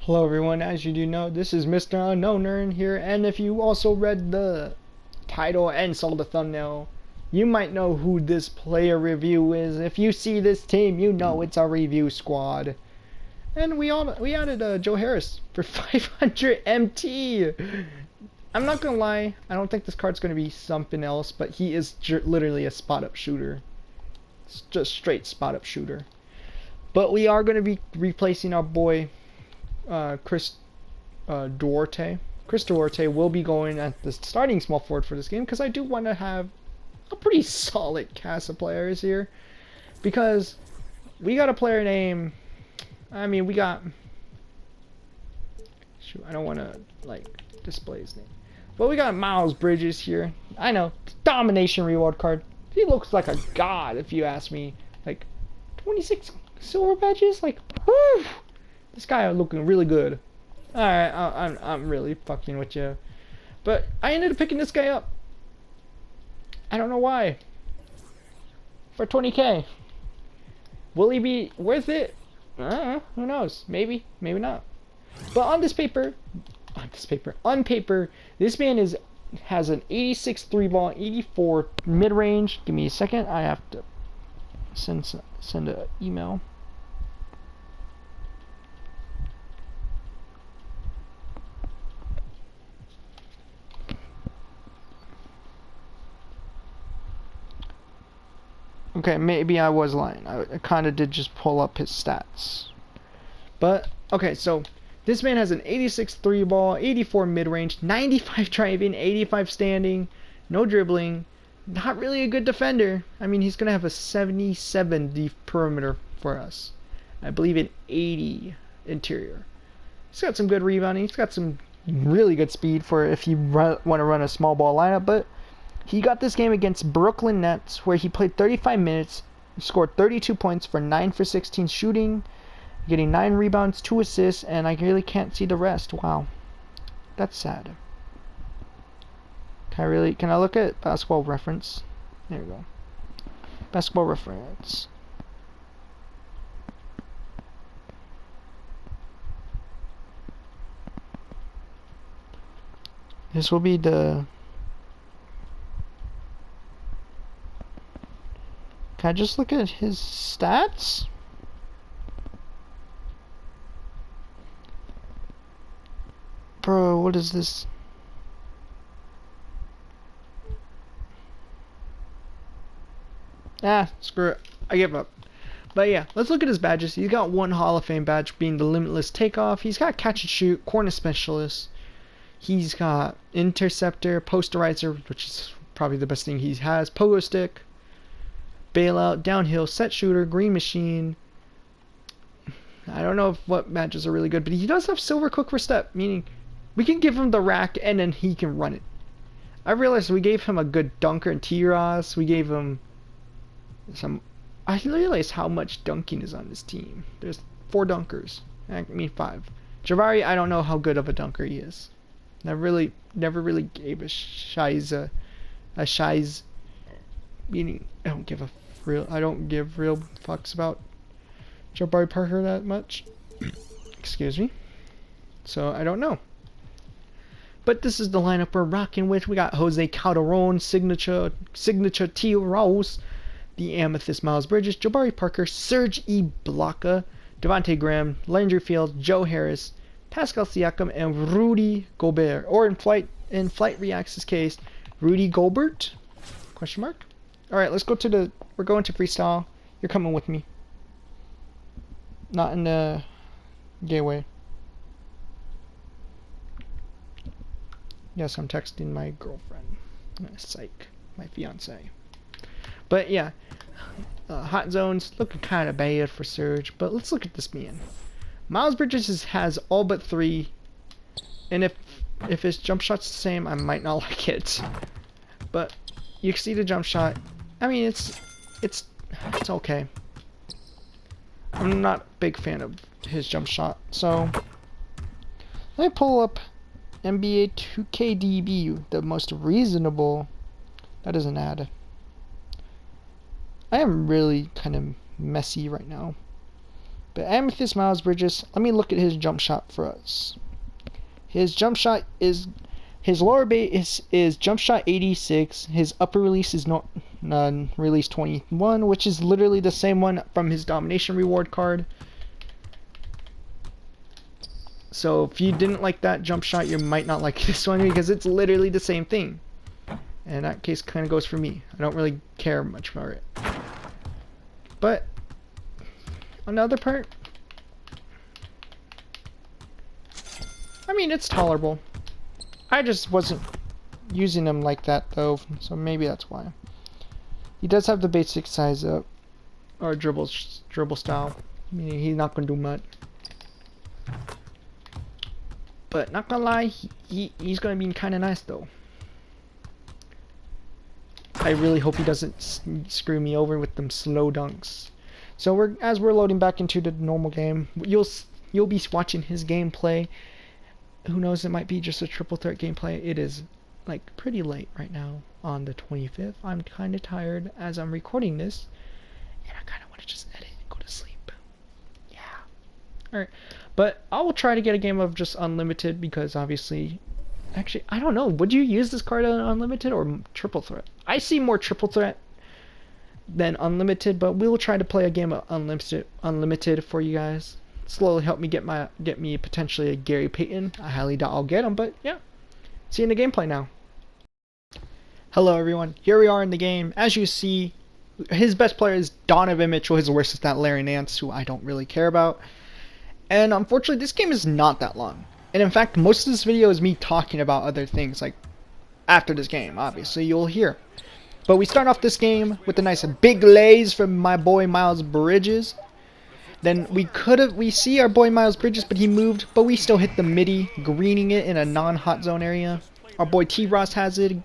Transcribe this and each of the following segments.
Hello everyone, as you do know, this is Mr.UnknownEarn here, and if you also read the title and saw the thumbnail, you might know who this player review is. If you see this team, you know it's our review squad. And we added Joe Harris for 500 MT. I'm not gonna lie, I don't think this card's gonna be something else, but he is literally a spot-up shooter. It's just straight spot-up shooter. But we are gonna be replacing our boy Chris Duarte. Chris Duarte will be going at the starting small forward for this game because I do want to have a pretty solid cast of players here, because we got a player named, we got, shoot, I don't want to like display his name, but we got Miles Bridges here. I know, domination reward card. He looks like a god if you ask me. Like 26 silver badges, like whew. This guy looking really good. Alright, I'm really fucking with you. But I ended up picking this guy up. I don't know why. For 20k. Will he be worth it? Who knows? Maybe, maybe not. But on paper, this man has an 86 3-ball, 84 mid-range. Give me a second. I have to send an email. Okay, maybe I was lying. I kind of did just pull up his stats. But, okay, so this man has an 86 3-ball, 84 mid-range, 95 driving, 85 standing, no dribbling, not really a good defender. I mean, he's going to have a 77 deep perimeter for us. I believe an 80 interior. He's got some good rebounding. He's got some really good speed for if you want to run a small ball lineup, but he got this game against Brooklyn Nets, where he played 35 minutes, scored 32 points for 9 for 16 shooting, getting 9 rebounds, 2 assists, and I really can't see the rest. Wow. That's sad. Can I look at basketball reference? There we go. Basketball reference. This will be the... Can I just look at his stats? Bro, what is this? Screw it. I give up. But yeah, let's look at his badges. He's got one Hall of Fame badge, being the Limitless Takeoff. He's got Catch and Shoot, Corner Specialist. He's got Interceptor, Posterizer, which is probably the best thing he has, Pogo Stick, Bailout, Downhill, Set Shooter, Green Machine. I don't know what matches are really good, but he does have Silver Quick for Step, meaning we can give him the rack and then he can run it. I realized we gave him a good dunker in T-Ross. We gave him some... I realized how much dunking is on this team. There's 4 dunkers. I mean 5. Javari, I don't know how good of a dunker he is. Never really gave a shiz, meaning I don't give real fucks about Jabari Parker that much. Excuse me. So I don't know. But this is the lineup we're rocking with. We got Jose Calderon, signature T. Rose, the Amethyst Miles Bridges, Jabari Parker, Serge Ibaka, Devontae Graham, Landry Fields, Joe Harris, Pascal Siakam, and Rudy Gobert. Or in Flight Reacts' case, Rudy Gobert? Question mark? Alright, let's go to we're going to freestyle. You're coming with me. Not in the gay way. Yes, I'm texting my girlfriend. Psych. My fiance. But yeah. Hot zones looking kind of bad for Surge. But let's look at this man. Miles Bridges has all but 3. And if his jump shot's the same, I might not like it. But you can see the jump shot. I mean, it's okay. I'm not a big fan of his jump shot. So let me pull up NBA2K22, the most reasonable. That is an ad. I am really kind of messy right now. But Amethyst Miles Bridges, let me look at his jump shot for us. His jump shot is, his lower base is jump shot 86. His upper release is release 21, which is literally the same one from his domination reward card. So if you didn't like that jump shot, you might not like this one because it's literally the same thing. And that case kind of goes for me. I don't really care much for it. But on the other part, I mean, it's tolerable. I just wasn't using him like that though, so maybe that's why. He does have the basic size up, or dribble style. Meaning he's not gonna do much. But not gonna lie, he's gonna be kind of nice though. I really hope he doesn't screw me over with them slow dunks. So as we're loading back into the normal game, you'll be watching his gameplay. Who knows, it might be just a triple threat gameplay. It is like pretty late right now on the 25th. I'm kind of tired as I'm recording this, and I kind of want to just edit and go to sleep. Yeah. Alright, but I will try to get a game of just unlimited because obviously, actually, I don't know. Would you use this card on unlimited or triple threat? I see more triple threat than unlimited, but we'll try to play a game of unlimited for you guys. Slowly help me get me potentially a Gary Payton. I highly doubt I'll get him, but yeah. See you in the gameplay now. Hello everyone, here we are in the game. As you see, his best player is Donovan Mitchell. His worst is that Larry Nance, who I don't really care about. And unfortunately, this game is not that long. And in fact, most of this video is me talking about other things, like after this game, obviously you'll hear. But we start off this game with a nice big lays from my boy Miles Bridges. Then we see our boy Miles Bridges, but he moved, but we still hit the midi, greening it in a non-hot zone area. Our boy T-Ross has it,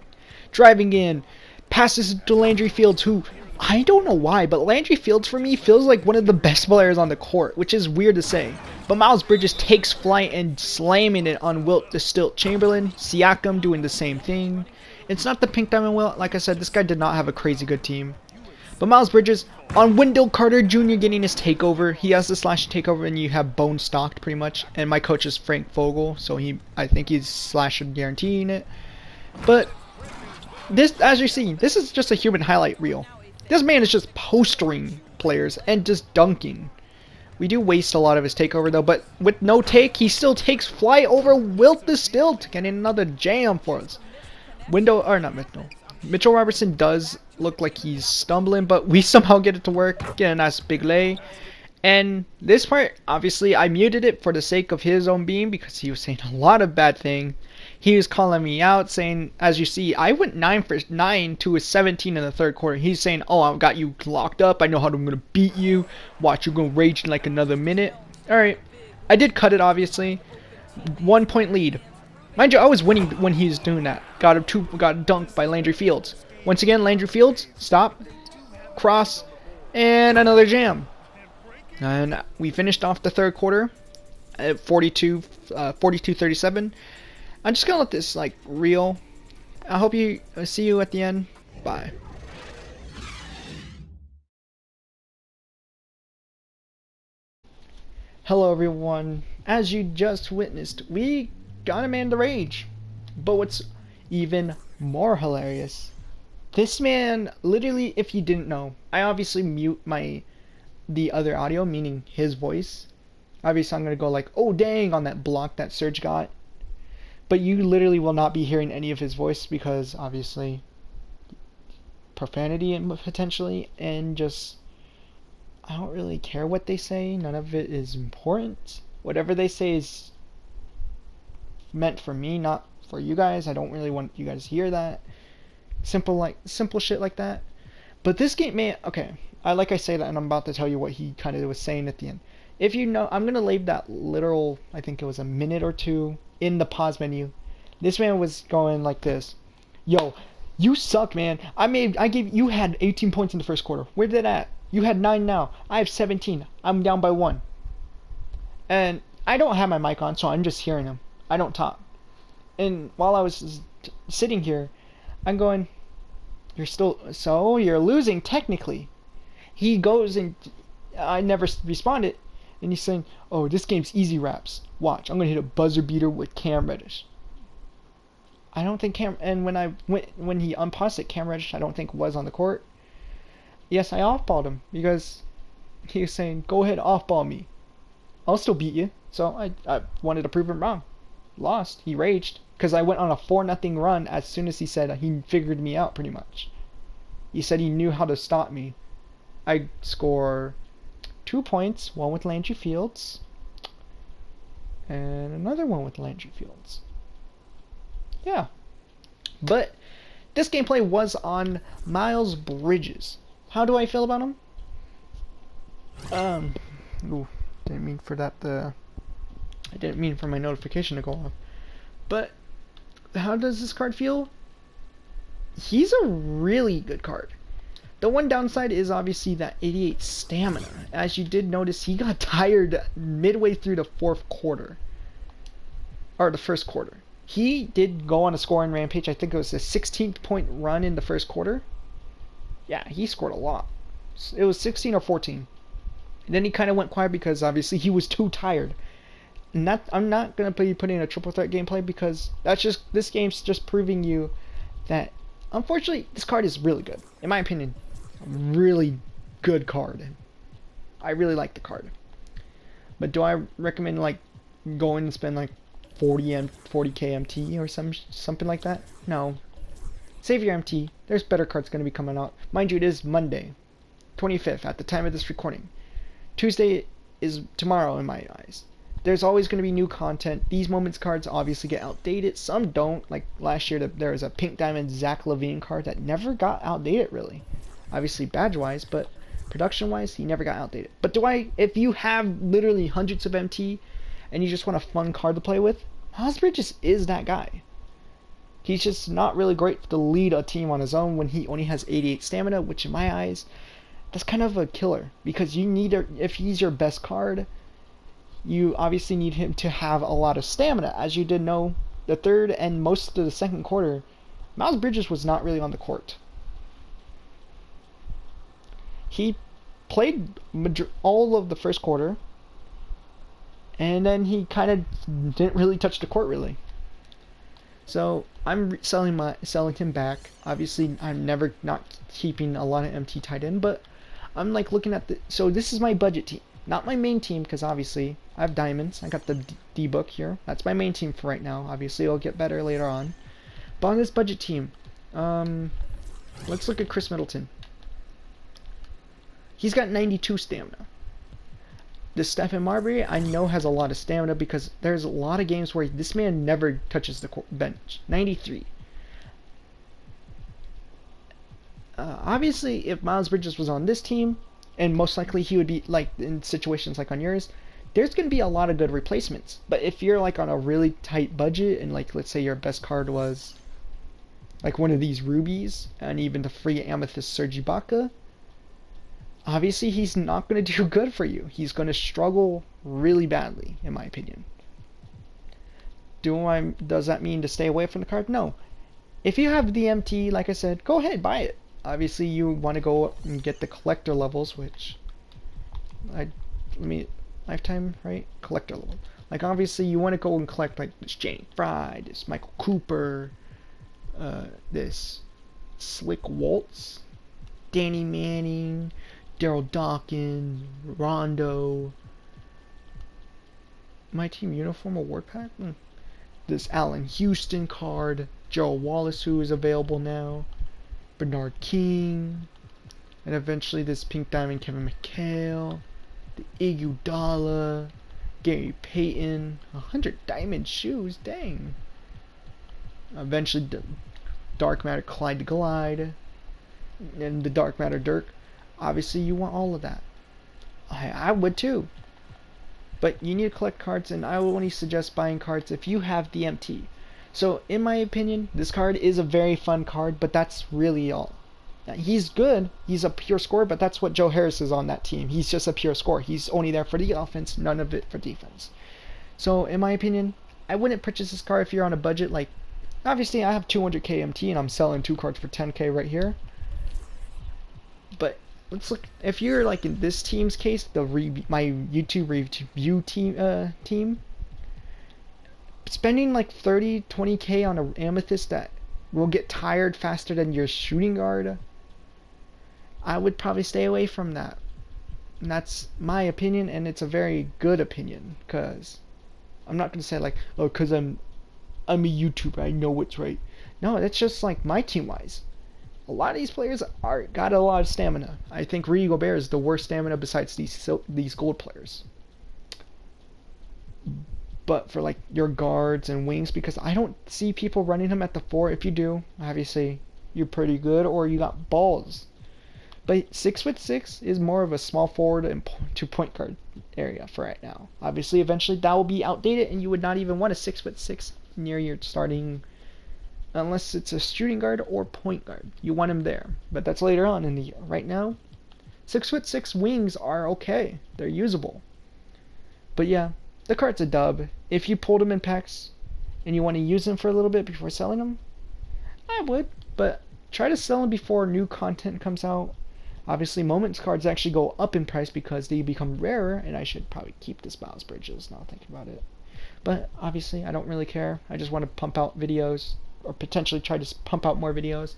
driving in, passes to Landry Fields, who, I don't know why, but Landry Fields for me feels like one of the best players on the court, which is weird to say. But Miles Bridges takes flight and slamming it on Wilt the Stilt Chamberlain. Siakam doing the same thing. It's not the Pink Diamond Wilt, like I said, this guy did not have a crazy good team. But Miles Bridges on Wendell Carter Jr. getting his takeover. He has the slash takeover and you have bone stocked pretty much. And my coach is Frank Vogel, so I think he's slash guaranteeing it. But this, as you see, this is just a human highlight reel. This man is just postering players and just dunking. We do waste a lot of his takeover though, but with no take, he still takes flight over Wilt the Stilt, getting another jam for us. Mitchell Robertson does look like he's stumbling, but we somehow get it to work, get a nice big lay. And this part, obviously, I muted it for the sake of his own being because he was saying a lot of bad things. He was calling me out, saying, as you see, I went 9 for 9 to a 17 in the third quarter. He's saying, oh, I got you locked up. I know how I'm going to beat you. Watch, you're going to rage in like another minute. Alright, I did cut it, obviously. 1 point lead. Mind you, I was winning when he was doing that. Got dunked by Landry Fields. Once again, Landry Fields, stop, cross, and another jam. And we finished off the third quarter at 42-37. I'm just gonna let this like reel. I hope you see you at the end. Bye. Hello everyone. As you just witnessed, we got a man to rage. But what's even more hilarious, this man literally, if you didn't know, I obviously mute the other audio, meaning his voice. Obviously I'm gonna go like, oh dang, on that block that Serge got. But you literally will not be hearing any of his voice because obviously profanity and potentially, and just I don't really care what they say. None of it is important. Whatever they say is meant for me, not for you guys. I don't really want you guys to hear that. Simple shit like that. But this game, man, okay. I say that and I'm about to tell you what he kind of was saying at the end. If you know, I'm going to leave that literal, I think it was a minute or two in the pause menu. This man was going like this. Yo, you suck, man. You had 18 points in the first quarter. Where did that at? You had 9 now. I have 17. I'm down by 1. And I don't have my mic on, so I'm just hearing him. I don't talk. And while I was sitting here, I'm going, you're losing technically. He goes and I never responded. And he's saying, oh, this game's easy wraps. Watch, I'm going to hit a buzzer beater with Cam Reddish. I don't think and when he unpaused it, Cam Reddish I don't think was on the court. Yes, I off-balled him because he was saying, go ahead, off-ball me. I'll still beat you. So I wanted to prove him wrong. Lost. He raged because I went on a 4-0 run as soon as he said he figured me out pretty much. He said he knew how to stop me. I score 2 points, one with Landry Fields and another one with Landry Fields. Yeah. But this gameplay was on Miles Bridges. How do I feel about him? Ooh, didn't mean for that I didn't mean for my notification to go off. But how does this card feel? He's a really good card. The one downside is obviously that 88 stamina. As you did notice, he got tired midway through the fourth quarter. Or the first quarter. He did go on a scoring rampage. I think it was a 16th point run in the first quarter. Yeah, he scored a lot. It was 16 or 14. And then he kind of went quiet because obviously he was too tired. And that, I'm not going to be putting a triple threat gameplay because this game's just proving you that unfortunately this card is really good. In my opinion, a really good card. I really like the card. But do I recommend like going and spend like 40k MT or something like that? No. Save your MT. There's better cards going to be coming out. Mind you, it is Monday, 25th at the time of this recording. Tuesday is tomorrow in my eyes. There's always going to be new content. These moments cards obviously get outdated. Some don't. Like last year, there was a Pink Diamond Zach LaVine card that never got outdated really. Obviously badge-wise, but production-wise, he never got outdated. But if you have literally hundreds of MT and you just want a fun card to play with, Miles Bridges is that guy. He's just not really great to lead a team on his own when he only has 88 stamina, which in my eyes, that's kind of a killer. Because you need, if he's your best card, you obviously need him to have a lot of stamina. As you did know, the third and most of the second quarter, Miles Bridges was not really on the court. He played all of the first quarter, and then he kind of didn't really touch the court really. So I'm selling him back. Obviously, I'm never not keeping a lot of MT tied in, but I'm like looking at so this is my budget team, not my main team, because obviously I have diamonds. I got the D book here. That's my main team for right now. Obviously, it'll get better later on. But on this budget team, let's look at Chris Middleton. He's got 92 stamina. This Stephen Marbury, I know, has a lot of stamina because there's a lot of games where this man never touches the bench. 93. Obviously, if Miles Bridges was on this team, and most likely he would be like in situations like on yours, there's going to be a lot of good replacements. But if you're like on a really tight budget, and like let's say your best card was like one of these rubies, and even the free amethyst Serge Ibaka, obviously he's not going to do good for you. He's going to struggle really badly, in my opinion. Does that mean to stay away from the card? No. If you have the MT, like I said, go ahead, buy it. Obviously you want to go up and get the collector levels, which lifetime, right? Collector level. Like obviously you want to go and collect like this Jenny Fry, this Michael Cooper, this Slick Waltz, Danny Manning, Daryl Dawkins, Rondo, my team uniform award pack. This Allen Houston card, Gerald Wallace, who is available now, Bernard King, and eventually this Pink Diamond Kevin McHale, the Iguodala, Gary Payton, 100 diamond shoes, dang. Eventually the Dark Matter Clyde Glide, and the Dark Matter Dirk. Obviously you want all of that. I would too. But you need to collect cards, and I would only suggest buying cards if you have the MT. So in my opinion, this card is a very fun card, but that's really all. Now, he's good, he's a pure scorer, but that's what Joe Harris is on that team. He's just a pure scorer. He's only there for the offense, none of it for defense. So in my opinion, I wouldn't purchase this card if you're on a budget. Like, obviously I have 200k MT and I'm selling 2 cards for 10k right here. But let's look. If you're like in this team's case, my YouTube review team, spending like 20K on an amethyst that will get tired faster than your shooting guard, I would probably stay away from that. And that's my opinion, and it's a very good opinion, because I'm not gonna say like, oh, because I'm a YouTuber, I know what's right. No, that's just like my team wise. A lot of these players got a lot of stamina. I think Rudy Gobert is the worst stamina besides these gold players. But for like your guards and wings, because I don't see people running him at the 4. If you do, obviously you're pretty good, or you got balls. But 6'6" is more of a small forward and to point guard area for right now. Obviously, eventually that will be outdated, and you would not even want a 6'6" near your starting, unless it's a shooting guard or point guard. You want him there, but that's later on in the year. Right now, 6'6" wings are okay; they're usable. But yeah, the card's a dub. If you pulled him in packs and you want to use him for a little bit before selling him, I would, but try to sell him before new content comes out. Obviously, Moments cards actually go up in price because they become rarer, and I should probably keep this Miles Bridges now thinking about it. But obviously, I don't really care. I just want to pump out videos, or potentially try to pump out more videos.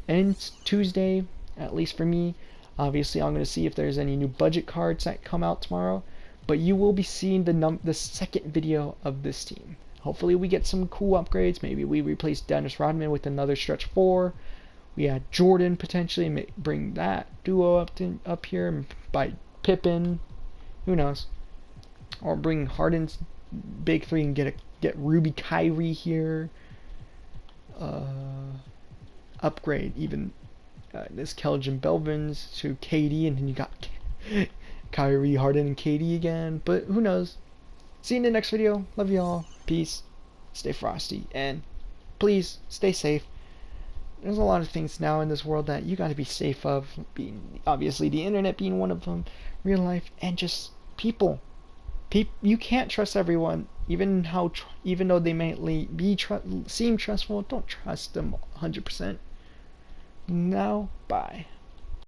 And it's Tuesday, at least for me. Obviously, I'm going to see if there's any new budget cards that come out tomorrow. But you will be seeing the second video of this team. Hopefully we get some cool upgrades. Maybe we replace Dennis Rodman with another stretch 4. We add Jordan potentially, bring that duo up here by Pippen. Who knows? Or bring Harden's big 3 and get Ruby Kyrie here. Upgrade even this Kelvin Belvins to KD, and then you got Kyrie, Harden, and KD again. But who knows? See you in the next video. Love y'all. Peace. Stay frosty. And please stay safe. There's a lot of things now in this world that you got to be safe of. Being obviously the internet being one of them. Real life and just people. You can't trust everyone. Even though they may seem trustful, don't trust them 100%. Now, bye.